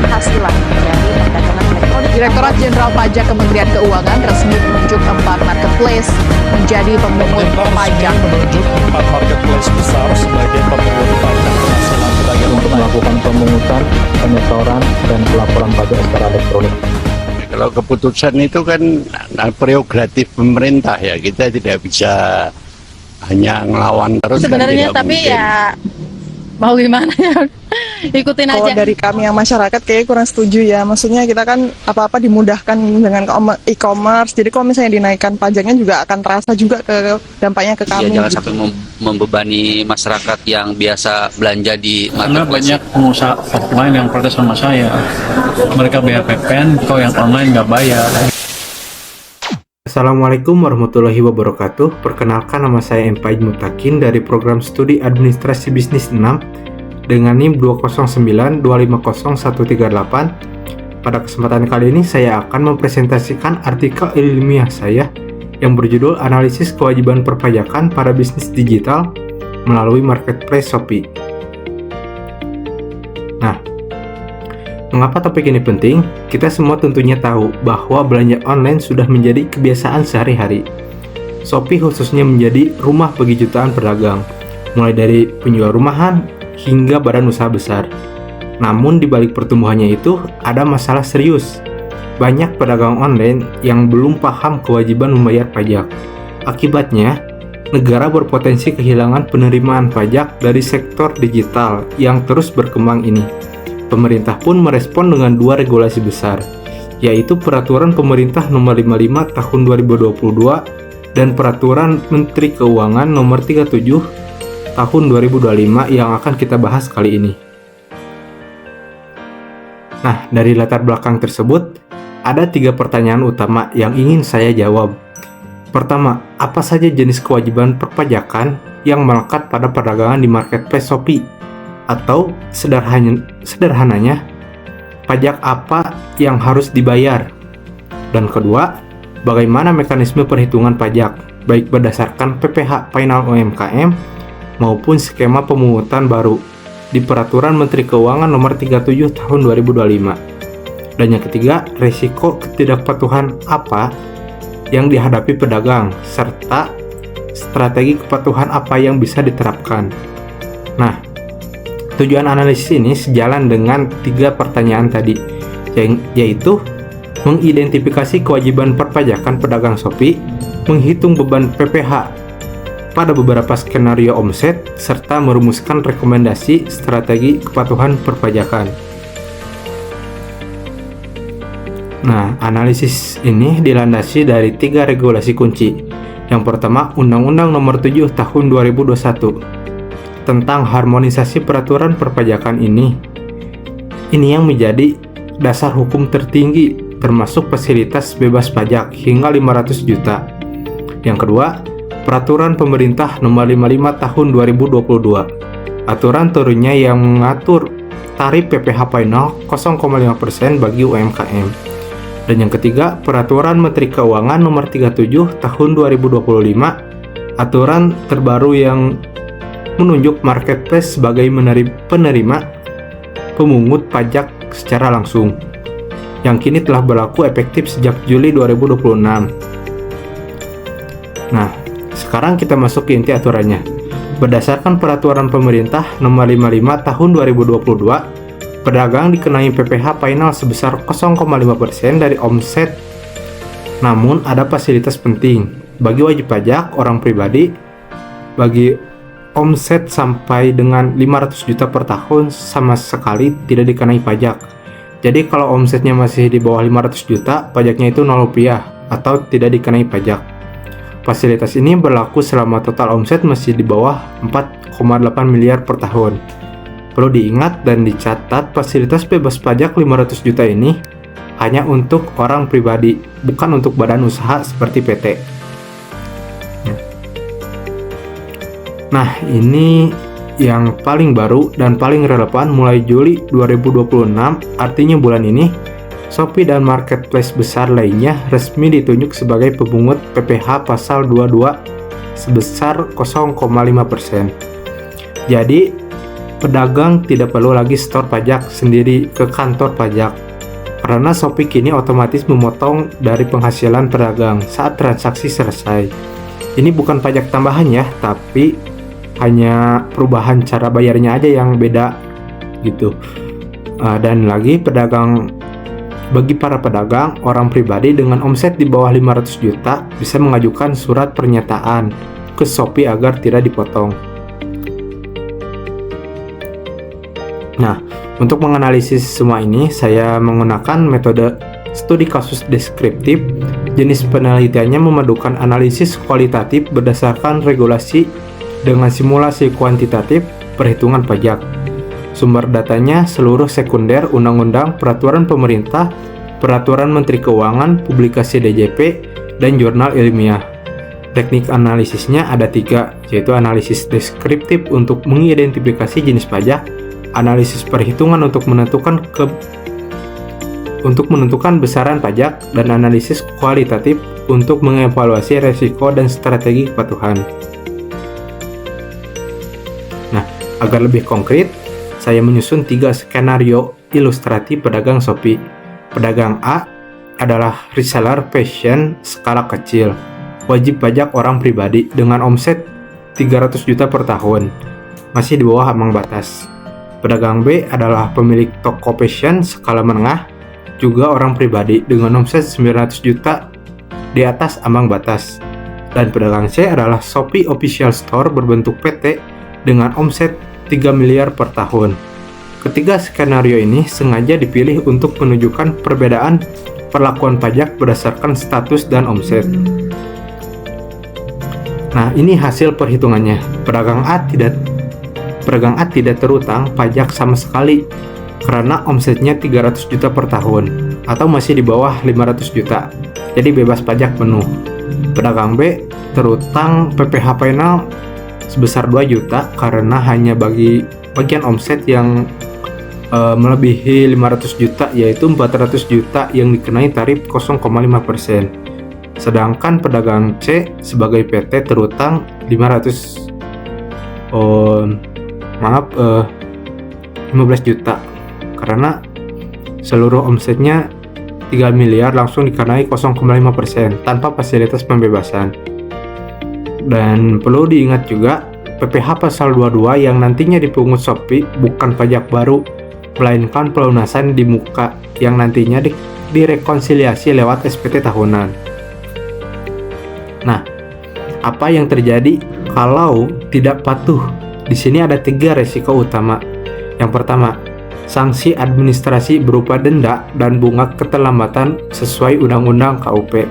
penghasilan dari perdagangan elektronik. Direktorat Jenderal Pajak Kementerian Keuangan resmi menunjuk 4 marketplace menjadi pemungut pajak. Menunjuk 4 marketplace besar sebagai pemungut pajak penghasilan pedagang untuk melakukan pemungutan, penyetoran, dan pelaporan pajak secara elektronik. Kalau keputusan itu kan prerogatif pemerintah ya, kita tidak bisa hanya ngelawan terus. Sebenarnya kan, tapi mungkin. ya mau gimana ya, ikutin Kalau aja. dari kami yang masyarakat kayaknya kurang setuju ya. Maksudnya kita kan apa-apa dimudahkan dengan e-commerce. Jadi kalau misalnya dinaikkan pajaknya juga akan terasa juga ke dampaknya ke kami. Jangan gitu. sampai membebani masyarakat yang biasa belanja di Karena marketplace. banyak pengusaha offline yang protes sama saya. Mereka bayar PPN, kok yang online nggak bayar. Assalamualaikum warahmatullahi wabarakatuh. Perkenalkan, nama saya Empaid Mutakin dari program studi administrasi bisnis 6 dengan NIM 209250138. Pada kesempatan kali ini saya akan mempresentasikan artikel ilmiah saya yang berjudul Analisis Kewajiban Perpajakan pada Bisnis Digital melalui Marketplace Shopee. Nah, mengapa topik ini penting? Kita semua tentunya tahu bahwa belanja online sudah menjadi kebiasaan sehari-hari. Shopee khususnya menjadi rumah bagi jutaan pedagang, mulai dari penjual rumahan hingga badan usaha besar. Namun di balik pertumbuhannya itu ada masalah serius. Banyak pedagang online yang belum paham kewajiban membayar pajak. Akibatnya, negara berpotensi kehilangan penerimaan pajak dari sektor digital yang terus berkembang ini. Pemerintah pun merespon dengan 2 regulasi besar, yaitu Peraturan Pemerintah Nomor 55 Tahun 2022 dan Peraturan Menteri Keuangan Nomor 37 Tahun 2025 yang akan kita bahas kali ini. Nah, dari latar belakang tersebut, ada 3 pertanyaan utama yang ingin saya jawab. Pertama, apa saja jenis kewajiban perpajakan yang melekat pada perdagangan di marketplace Shopee? Atau sederhananya, pajak apa yang harus dibayar? Dan kedua, bagaimana mekanisme perhitungan pajak, baik berdasarkan PPh Final UMKM maupun skema pemungutan baru di Peraturan Menteri Keuangan Nomor 37 Tahun 2025. Dan yang ketiga, risiko ketidakpatuhan apa yang dihadapi pedagang, serta strategi kepatuhan apa yang bisa diterapkan. Nah, tujuan analisis ini sejalan dengan 3 pertanyaan tadi, yaitu mengidentifikasi kewajiban perpajakan pedagang Shopee, menghitung beban PPh pada beberapa skenario omset, serta merumuskan rekomendasi strategi kepatuhan perpajakan. Nah, analisis ini dilandasi dari 3 regulasi kunci. Yang pertama, Undang-Undang Nomor 7 Tahun 2021 tentang harmonisasi peraturan perpajakan ini. Ini yang menjadi dasar hukum tertinggi, termasuk fasilitas bebas pajak hingga 500 juta. Yang kedua, Peraturan Pemerintah Nomor 55 Tahun 2022, aturan turunnya yang mengatur tarif PPh final 0,5% bagi UMKM. Dan yang ketiga, Peraturan Menteri Keuangan Nomor 37 Tahun 2025, aturan terbaru yang menunjuk marketplace sebagai penerima pemungut pajak secara langsung, yang kini telah berlaku efektif sejak Juli 2026. Nah, sekarang kita masuk ke inti aturannya. Berdasarkan Peraturan Pemerintah Nomor 55 Tahun 2022, pedagang dikenai PPh final sebesar 0,5% dari omset. Namun ada fasilitas penting bagi wajib pajak orang pribadi. Bagi omset sampai dengan 500 juta per tahun sama sekali tidak dikenai pajak. Jadi kalau omsetnya masih di bawah 500 juta, pajaknya itu 0 rupiah atau tidak dikenai pajak. Fasilitas ini berlaku selama total omset masih di bawah 4,8 miliar per tahun. Perlu diingat dan dicatat, fasilitas bebas pajak 500 juta ini hanya untuk orang pribadi, bukan untuk badan usaha seperti PT. Nah, ini yang paling baru dan paling relevan mulai Juli 2026, artinya bulan ini, Shopee dan marketplace besar lainnya resmi ditunjuk sebagai pemungut PPh pasal 22 sebesar 0,5%. Jadi, pedagang tidak perlu lagi setor pajak sendiri ke kantor pajak. Karena Shopee kini otomatis memotong dari penghasilan pedagang saat transaksi selesai. Ini bukan pajak tambahan ya, tapi hanya perubahan cara bayarnya aja yang beda gitu. Dan lagi bagi para pedagang, orang pribadi dengan omset di bawah 500 juta bisa mengajukan surat pernyataan ke Shopee agar tidak dipotong. Nah, untuk menganalisis semua ini, saya menggunakan metode studi kasus deskriptif. Jenis penelitiannya memadukan analisis kualitatif berdasarkan regulasi dengan simulasi kuantitatif perhitungan pajak. Sumber datanya seluruh sekunder, undang-undang, peraturan pemerintah, peraturan Menteri Keuangan, publikasi DJP, dan jurnal ilmiah. Teknik analisisnya ada 3, yaitu analisis deskriptif untuk mengidentifikasi jenis pajak, analisis perhitungan untuk menentukan besaran pajak, dan analisis kualitatif untuk mengevaluasi resiko dan strategi kepatuhan. Nah, agar lebih konkret, saya menyusun 3 skenario ilustratif pedagang Shopee. Pedagang A adalah reseller fashion skala kecil, wajib pajak orang pribadi dengan omset 300 juta per tahun, masih di bawah ambang batas. Pedagang B adalah pemilik toko fashion skala menengah, juga orang pribadi dengan omset 900 juta di atas ambang batas. Dan pedagang C adalah Shopee Official Store berbentuk PT dengan omset 3 miliar per tahun. Ketiga skenario ini sengaja dipilih untuk menunjukkan perbedaan perlakuan pajak berdasarkan status dan omset. Nah, ini hasil perhitungannya. Pedagang A tidak terutang pajak sama sekali karena omsetnya 300 juta per tahun atau masih di bawah 500 juta, jadi bebas pajak penuh. Pedagang B terutang PPh final sebesar 2 juta karena hanya bagi bagian omset yang melebihi 500 juta, yaitu 400 juta yang dikenai tarif 0,5%. Sedangkan pedagang C sebagai PT terutang 15 juta karena seluruh omsetnya 3 miliar langsung dikenai 0,5% tanpa fasilitas pembebasan. Dan perlu diingat juga, PPh pasal 22 yang nantinya dipungut Shopee bukan pajak baru, melainkan pelunasan di muka yang nantinya direkonsiliasi lewat SPT tahunan. Nah, apa yang terjadi kalau tidak patuh? Di sini ada 3 resiko utama. Yang pertama, sanksi administrasi berupa denda dan bunga keterlambatan sesuai Undang-Undang KUP.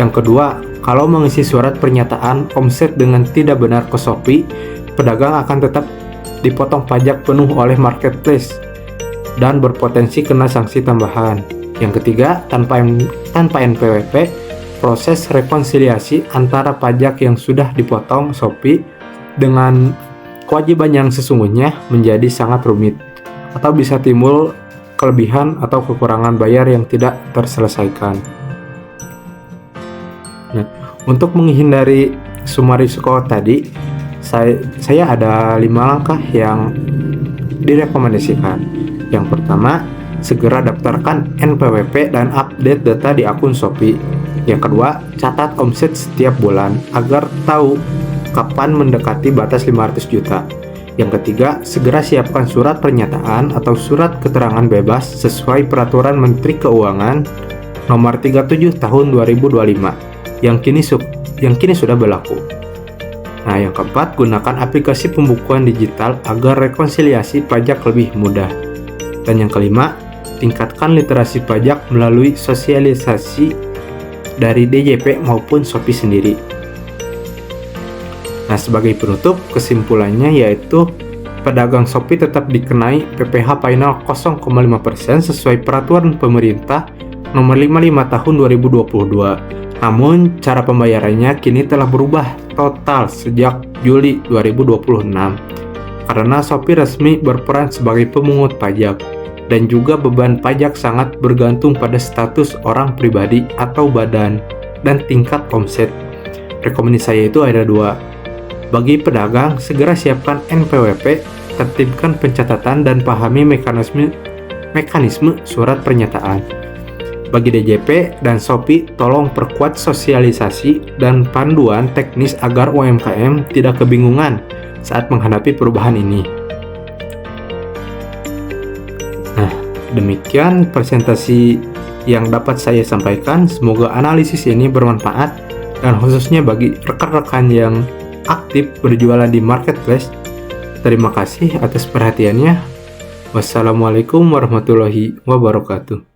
Yang kedua, kalau mengisi surat pernyataan omset dengan tidak benar ke Shopee, pedagang akan tetap dipotong pajak penuh oleh marketplace dan berpotensi kena sanksi tambahan. Yang ketiga, tanpa NPWP, proses rekonsiliasi antara pajak yang sudah dipotong Shopee dengan kewajiban yang sesungguhnya menjadi sangat rumit, atau bisa timbul kelebihan atau kekurangan bayar yang tidak terselesaikan. Nah, untuk menghindari semua risiko tadi, saya ada 5 langkah yang direkomendasikan. Yang pertama, segera daftarkan NPWP dan update data di akun Shopee. Yang kedua, catat omset setiap bulan agar tahu kapan mendekati batas 500 juta. Yang ketiga, segera siapkan surat pernyataan atau surat keterangan bebas sesuai Peraturan Menteri Keuangan Nomor 37 Tahun 2025 yang kini sudah berlaku. Nah, yang keempat, gunakan aplikasi pembukuan digital agar rekonsiliasi pajak lebih mudah. Dan yang kelima, tingkatkan literasi pajak melalui sosialisasi dari DJP maupun Shopee sendiri. Nah, sebagai penutup, kesimpulannya yaitu pedagang Shopee tetap dikenai PPh final 0,5% sesuai Peraturan Pemerintah Nomor 55 Tahun 2022. Namun, cara pembayarannya kini telah berubah total sejak Juli 2026 karena Shopee resmi berperan sebagai pemungut pajak, dan juga beban pajak sangat bergantung pada status orang pribadi atau badan dan tingkat omset. Rekomendasi saya itu ada 2. Bagi pedagang, segera siapkan NPWP tertibkan pencatatan dan pahami mekanisme surat pernyataan. Bagi DJP dan Shopee, tolong perkuat sosialisasi dan panduan teknis agar UMKM tidak kebingungan saat menghadapi perubahan ini. Nah, demikian presentasi yang dapat saya sampaikan. Semoga analisis ini bermanfaat dan khususnya bagi rekan-rekan yang aktif berjualan di marketplace. Terima kasih atas perhatiannya. Wassalamualaikum warahmatullahi wabarakatuh.